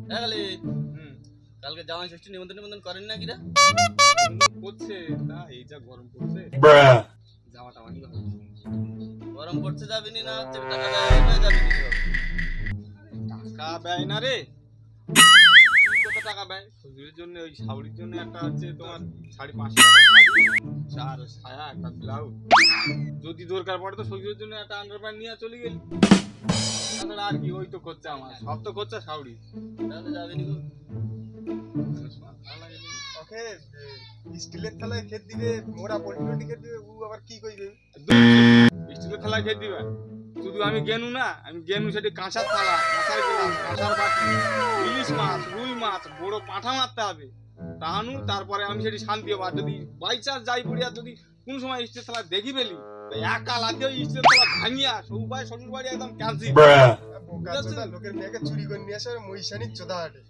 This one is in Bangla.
দেখালে কালকে জামাই ষষ্ঠী নিমন্ত্রণ করেন না কিরা করছে না, এই যা গরম পড়ছে যাওয়া টাওয়া নিয়ে গরম পড়ছে যাবিনি না হচ্ছে টাকা দেয় হয়ে যাবিনি টাকা ব্যয় না রে, কত টাকা ব্যয় শ্বশুরের জন্য, ওই শাওড়ির জন্য একটা হচ্ছে তোমার 550 টাকা শাড়ি, চার সায়া, একটা ব্লাউজ, যদি দরকার পড়ে তো শ্বশুরের জন্য একটা আন্ডারপ্যান্ট নিয়ে চলে গেলি। তাছাড়া আর কি, ওই তো খরচা আমার, সব তো খরচা শাওড়ি। তাহলে যাবিনি গো ওকে স্টিলের থালায় খেত দিবে, মোরা পলিথিন খেত দিবে, ও আবার কি কইবে? স্টিলের থালায় খেয়ে দিবা, শুধু আমি গেনু না, আমি গেনু সেটি কাঁসার থালা, কাঁসার গ্লাস, কাঁসার বাটি, ইলিশ মাছ, রুই মাছ, বড় পাঁঠা মারতে হবে তাহানু, তারপরে আমি সেটি শান্তি হবো। আর যদি বাই চান্স যাই পড়ি আর যদি কোন সময় স্টিলের থালা দেখি পেলি, একা লাথি ওই স্টিলের থালা ভাঙিয়া সবাই শ্বশুর বাড়ি একদম ক্যান্সেল। বোকা চোদা লোকের মেয়েকে চুরি করে নিয়ে আসে, মহিষানির চোদা হাটে।